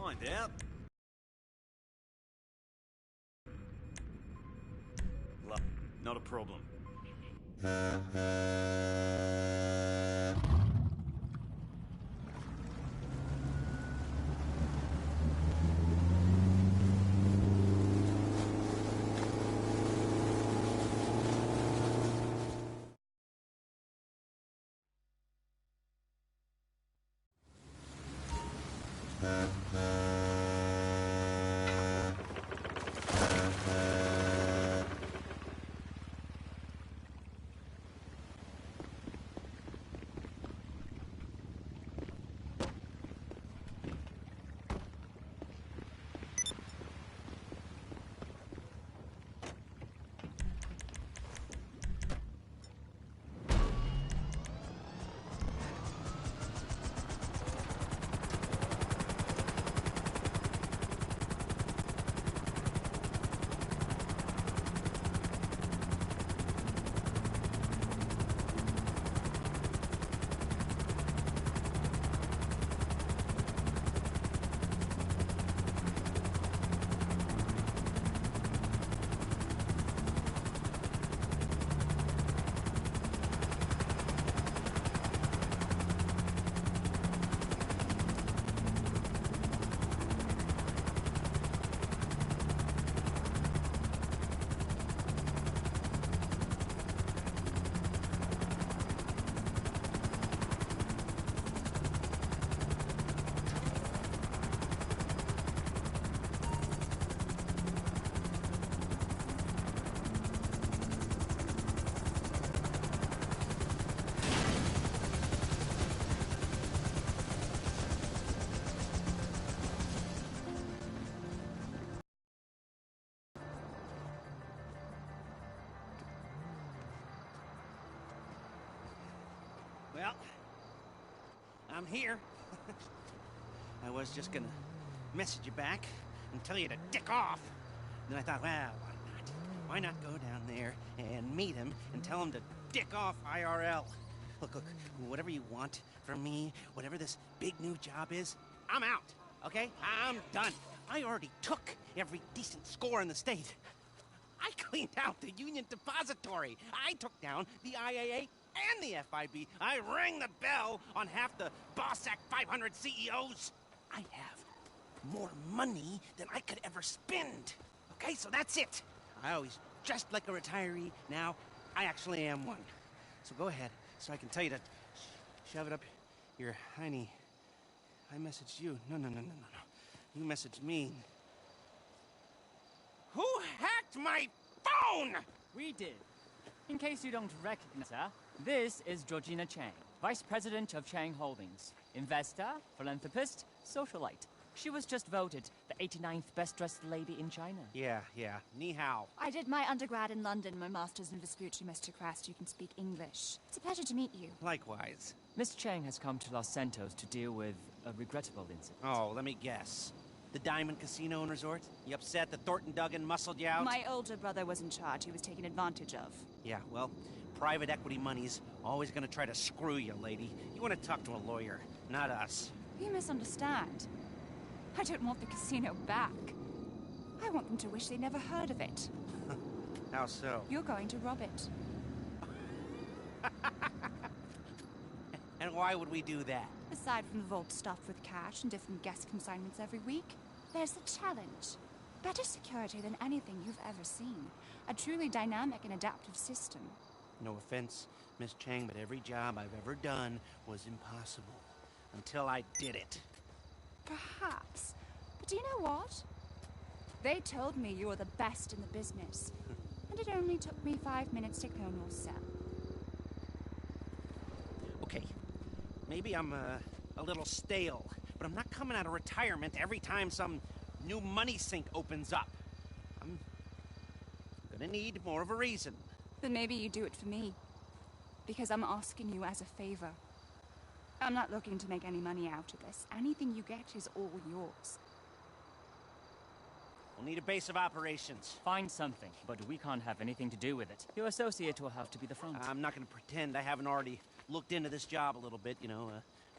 find out. Not a problem. Well, I'm here. I was just gonna message you back and tell you to dick off. Then I thought, well, why not? Why not go down there and meet him and tell him to dick off IRL? Look, whatever you want from me, whatever this big new job is, I'm out, okay? I'm done. I already took every decent score in the state. I cleaned out the Union Depository. I took down the IAA and the FIB. I rang the bell on half the Bossack 500 CEOs. I have more money than I could ever spend. Okay, so that's it. I always dressed like a retiree. Now, I actually am one. So go ahead, so I can tell you to shove it up your hiney. I messaged you. No. You messaged me. Who hacked my phone? We did. In case you don't recognize her, this is Georgina Chang, Vice President of Chang Holdings. Investor, philanthropist, socialite. She was just voted the 89th best-dressed lady in China. Yeah. Ni hao. I did my undergrad in London, my master's in Vespucci, Mr. Crest. You can speak English. It's a pleasure to meet you. Likewise. Miss Chang has come to Los Santos to deal with a regrettable incident. Oh, let me guess. The Diamond Casino and Resort? You upset that Thornton Duggan muscled you out? My older brother was in charge. He was taken advantage of. Yeah, well, private equity money's always gonna try to screw you, lady. You wanna talk to a lawyer, not us. You misunderstand. I don't want the casino back. I want them to wish they never heard of it. How so? You're going to rob it. And why would we do that? Aside from the vault stuffed with cash and different guest consignments every week, there's the challenge. Better security than anything you've ever seen. A truly dynamic and adaptive system. No offense, Miss Chang, but every job I've ever done was impossible. Until I did it. Perhaps. But do you know what? They told me you were the best in the business. And it only took me 5 minutes to clone your cell. Okay, maybe I'm a little stale, but I'm not coming out of retirement every time some new money sink opens up. I'm gonna need more of a reason. Then maybe you do it for me. Because I'm asking you as a favor. I'm not looking to make any money out of this. Anything you get is all yours. We'll need a base of operations. Find something, but we can't have anything to do with it. Your associate will have to be the front. I'm not gonna pretend I haven't already looked into this job a little bit, you know,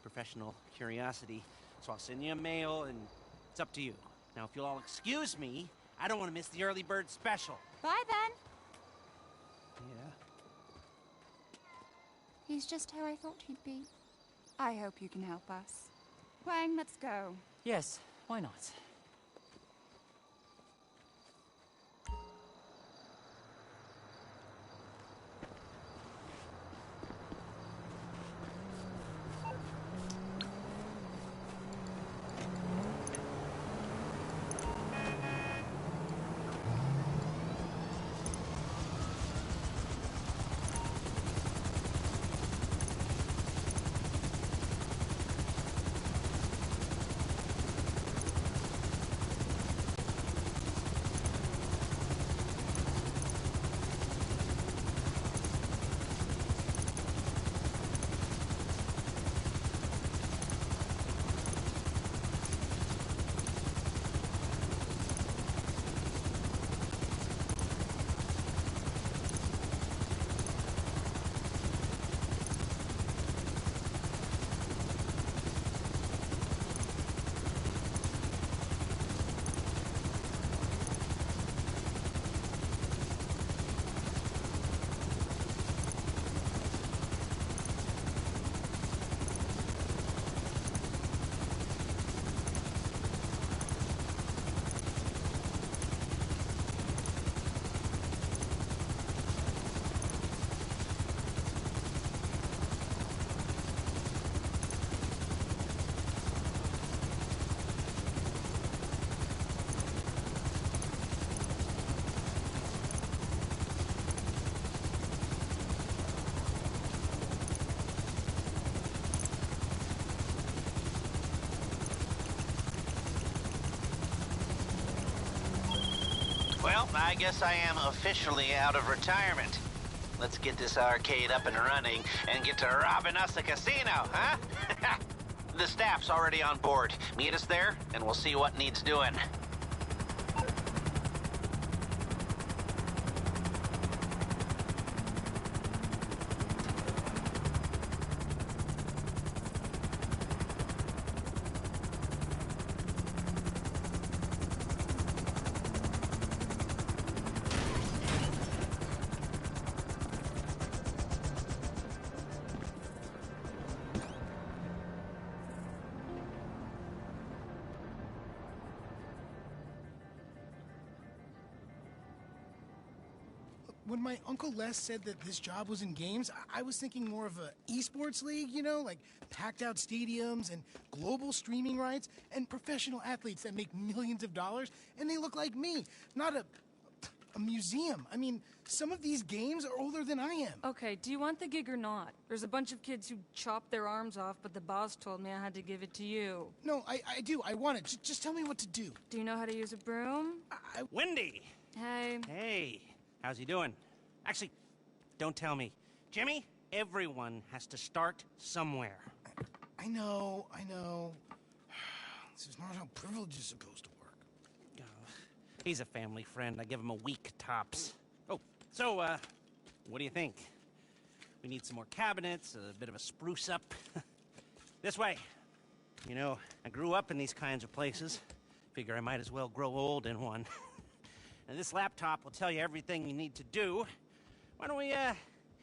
professional curiosity. So I'll send you a mail, and it's It's up to you. Now, if you'll all excuse me, I don't want to miss the early bird special. Bye then. Yeah? He's just how I thought he'd be. I hope you can help us. Wang, let's go. Yes, why not? Well, I guess I am officially out of retirement. Let's get this arcade up and running and get to robbing us a casino, huh? The staff's already on board. Meet us there, and we'll see what needs doing. When my Uncle Les said that this job was in games, I was thinking more of a esports league, you know, like packed out stadiums and global streaming rights and professional athletes that make millions of dollars, and they look like me, not a museum. I mean, some of these games are older than I am. Okay, do you want the gig or not? There's a bunch of kids who chopped their arms off, but the boss told me I had to give it to you. No, I do. I want it. Just tell me what to do. Do you know how to use a broom? Wendy! Hey. Hey, how's he doing? Actually, don't tell me. Jimmy, everyone has to start somewhere. I know. This is not how privilege is supposed to work. Oh, he's a family friend. I give him a week tops. Oh, so, what do you think? We need some more cabinets, a bit of a spruce up. This way. You know, I grew up in these kinds of places. Figure I might as well grow old in one. And this laptop will tell you everything you need to do. Why don't we,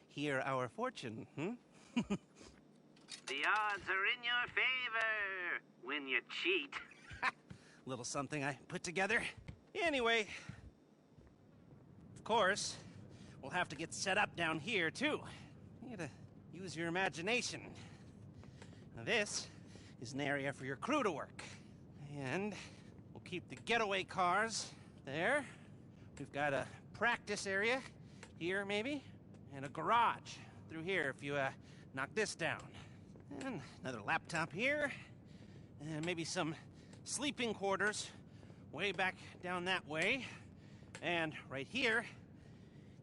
hear our fortune, hmm? The odds are in your favor when you cheat. Little something I put together. Anyway, of course, we'll have to get set up down here, too. You gotta use your imagination. Now, this is an area for your crew to work. And we'll keep the getaway cars there. We've got a practice area here, maybe, and a garage through here if you, knock this down. And another laptop here, and maybe some sleeping quarters way back down that way. And right here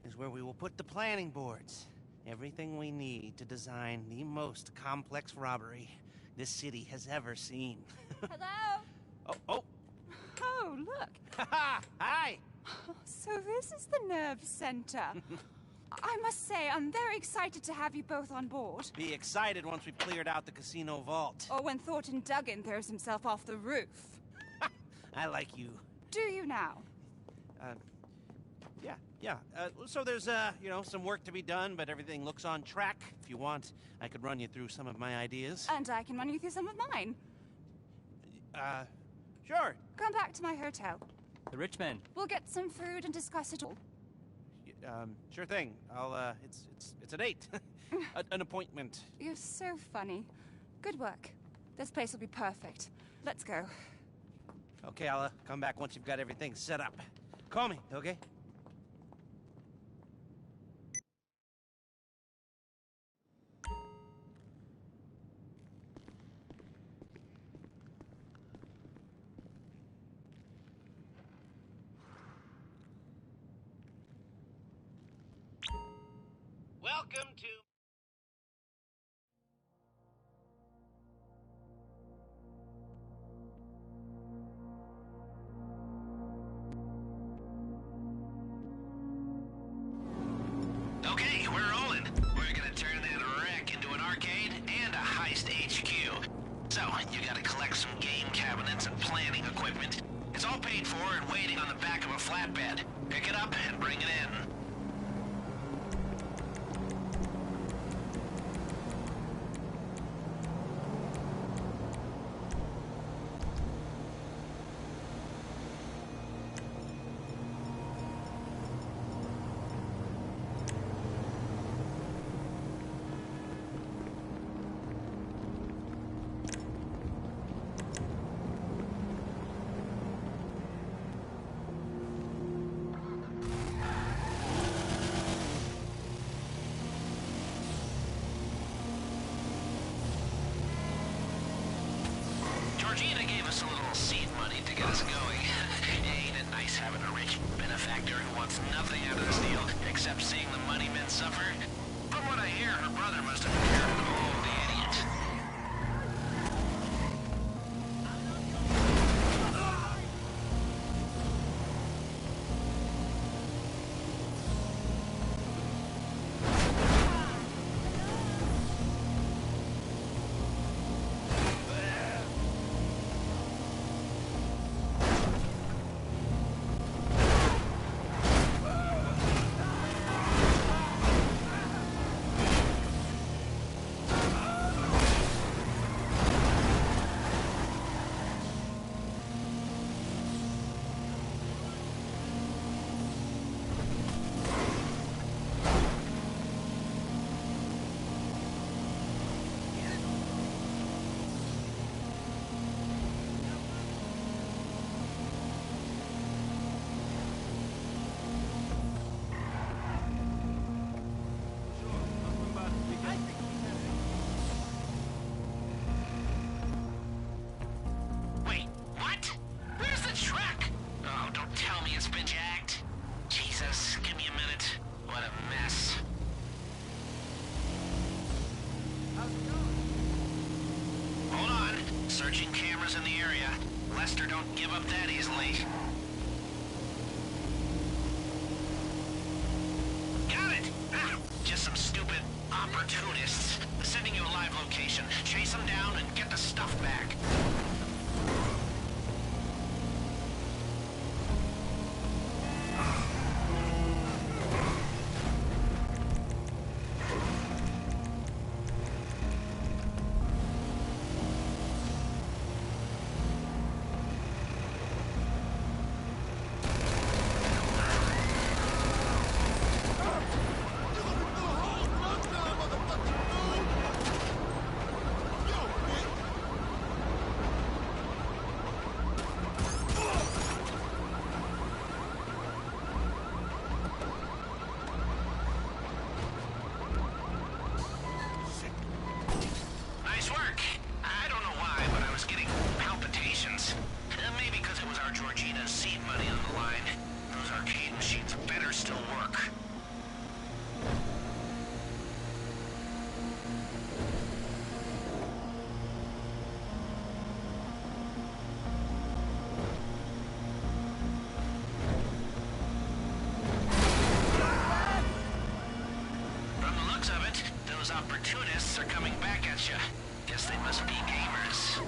is where we will put the planning boards. Everything we need to design the most complex robbery this city has ever seen. Hello? Oh. Oh, look. Hi! So this is the nerve center. I must say, I'm very excited to have you both on board. Be excited once we've cleared out the casino vault. Or when Thornton Duggan throws himself off the roof. I like you. Do you now? Yeah. So there's, some work to be done, but everything looks on track. If you want, I could run you through some of my ideas. And I can run you through some of mine. Sure. Come back to my hotel. The rich man. We'll get some food and discuss it all. Sure thing. It's a date. An appointment. You're so funny. Good work. This place will be perfect. Let's go. Okay, I'll come back once you've got everything set up. Call me, okay? Welcome to... Okay, we're rolling. We're gonna turn that wreck into an arcade and a heist HQ. So, you gotta collect some game cabinets and planning equipment. It's all paid for and waiting on the back of a flatbed. Pick it up and bring it in. Georgina gave us a little seed money to get us going. Ain't it nice having a rich benefactor who wants nothing out of this deal except seeing the money men suffer? From what I hear, her brother must have inherited all the idiot. Wait, what? Where's the truck? Oh, don't tell me it's been jacked. Jesus, give me a minute. What a mess. Hold on. Searching cameras in the area. Lester don't give up that easily. Got it! Ah, just some stupid opportunists. Sending you a live location. Chase them down and get the stuff back. Nice work. I don't know why, but I was getting palpitations. Maybe because it was our Georgina's seed money on the line. Those arcade machines better still work. From the looks of it, those opportunists are coming back at you. Guess they must be gamers.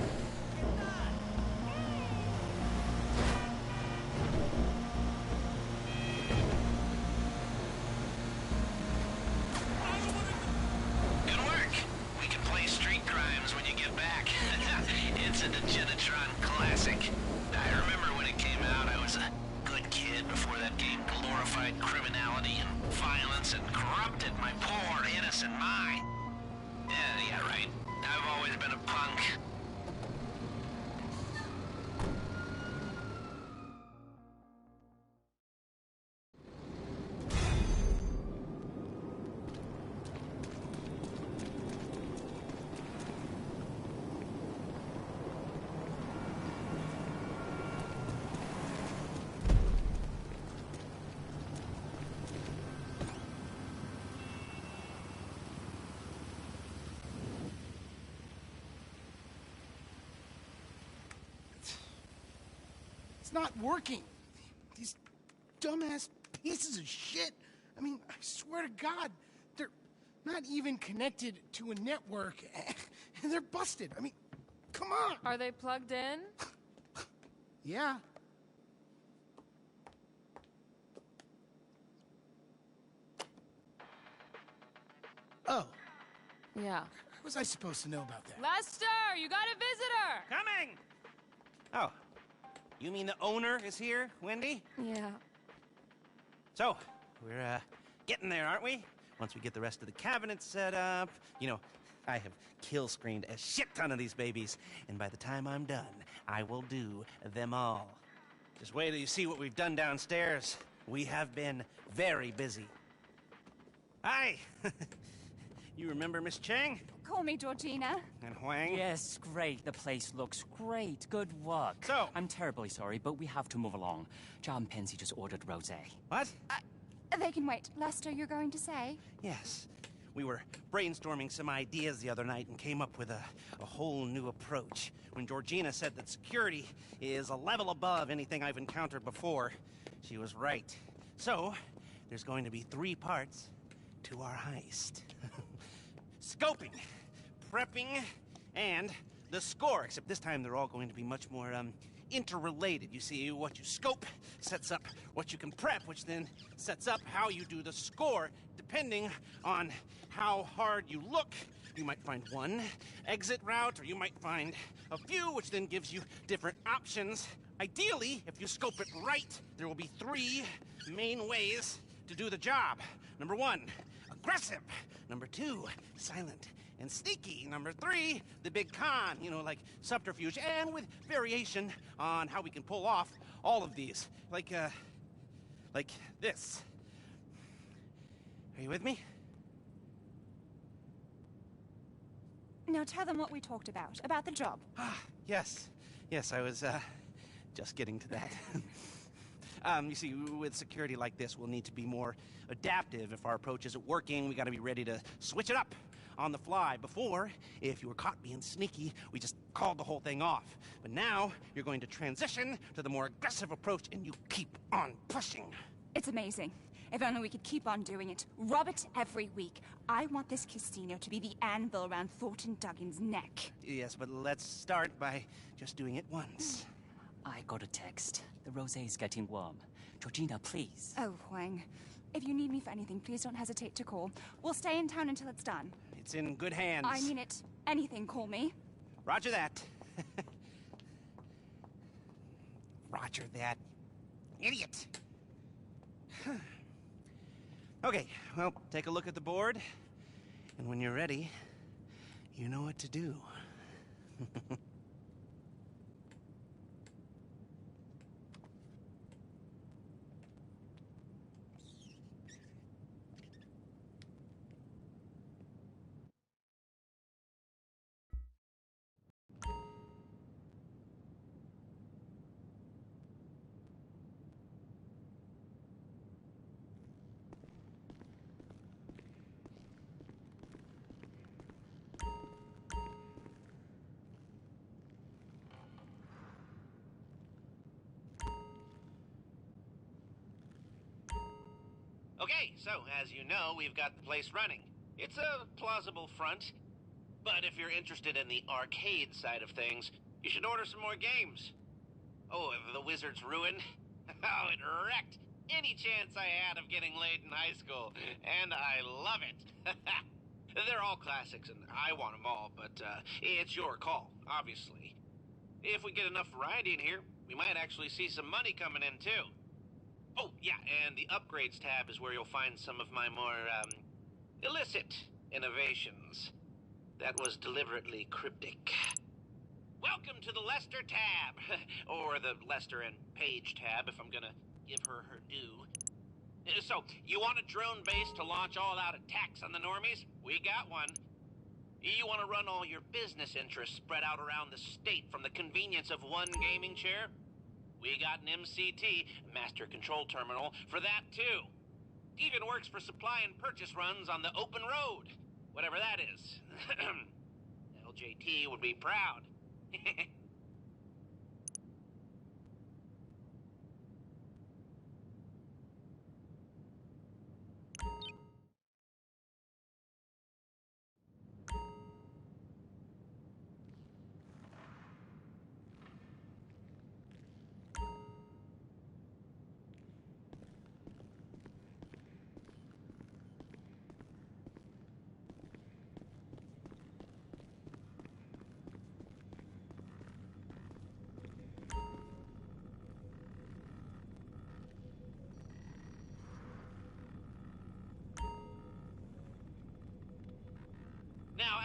It's not working. These dumbass pieces of shit. I mean, I swear to God, they're not even connected to a network. And they're busted. I mean, come on. Are they plugged in? Yeah. Oh, Yeah. how was I supposed to know about that? Lester, you got a visitor! Coming! Oh, you mean the owner is here, Wendy? Yeah. So, we're, getting there, aren't we? Once we get the rest of the cabinets set up, you know, I have kill screened a shit ton of these babies, and by the time I'm done, I will do them all. Just wait till you see what we've done downstairs. We have been very busy. Hi! You remember Miss Chang? Call me Georgina. And Huang? Yes, great. The place looks great. Good work. So- I'm terribly sorry, but we have to move along. John Pensy just ordered rosé. What? They can wait. Lester, you're going to say? Yes. We were brainstorming some ideas the other night and came up with a whole new approach. When Georgina said that security is a level above anything I've encountered before, she was right. So, there's going to be 3 parts to our heist. Scoping, prepping, and the score, except this time they're all going to be much more, interrelated. You see, what you scope sets up what you can prep, which then sets up how you do the score. Depending on how hard you look, you might find one exit route, or you might find a few, which then gives you different options. Ideally, if you scope it right, there will be 3 main ways to do the job. Number 1, aggressive. Number 2, silent and sneaky. Number 3, the big con, you know, like subterfuge, and with variation on how we can pull off all of these. Like this. Are you with me? Now tell them what we talked about the job. Yes. Yes, I was, just getting to that. You see, with security like this, we'll need to be more adaptive. If our approach isn't working, we gotta be ready to switch it up on the fly. Before, if you were caught being sneaky, we just called the whole thing off. But now, you're going to transition to the more aggressive approach, and you keep on pushing. It's amazing. If only we could keep on doing it. Rob it every week. I want this casino to be the anvil around Thornton Duggan's neck. Yes, but let's start by just doing it once. I got a text. The rosé is getting warm. Georgina, please. Oh, Huang. If you need me for anything, please don't hesitate to call. We'll stay in town until it's done. It's in good hands. I mean it. Anything, call me. Roger that. Roger that. Idiot. Okay, well, take a look at the board. And when you're ready, you know what to do. Okay, so, as you know, we've got the place running. It's a plausible front. But if you're interested in the arcade side of things, you should order some more games. Oh, the Wizard's Ruin? Oh, it wrecked any chance I had of getting laid in high school. And I love it. They're all classics, and I want them all, but it's your call, obviously. If we get enough variety in here, we might actually see some money coming in, too. Oh, yeah, and the upgrades tab is where you'll find some of my more, illicit innovations. That was deliberately cryptic. Welcome to the Lester tab, or the Lester and Paige tab, if I'm gonna give her her due. So, you want a drone base to launch all-out attacks on the normies? We got one. You want to run all your business interests spread out around the state from the convenience of one gaming chair? We got an MCT, Master Control Terminal, for that too. Even works for supply and purchase runs on the open road. Whatever that is. LJT would be proud.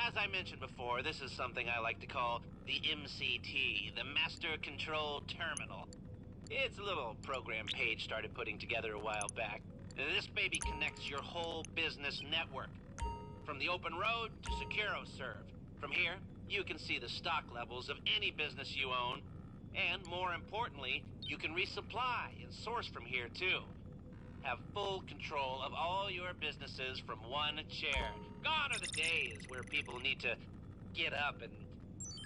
as I mentioned before, this is something I like to call the MCT, the Master Control Terminal. It's a little program Paige started putting together a while back. This baby connects your whole business network, from the open road to SecuroServe. From here, you can see the stock levels of any business you own, and more importantly, you can resupply and source from here too. Have full control of all your businesses from one chair. Gone are the days where people need to get up and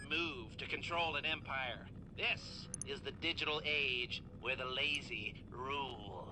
move to control an empire. This is the digital age where the lazy rule.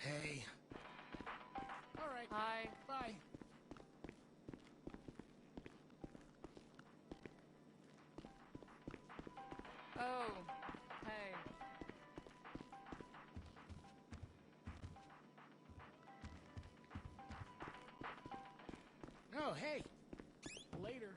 Hey. All right. Hi. Bye. Oh, hey. Oh, hey. Later.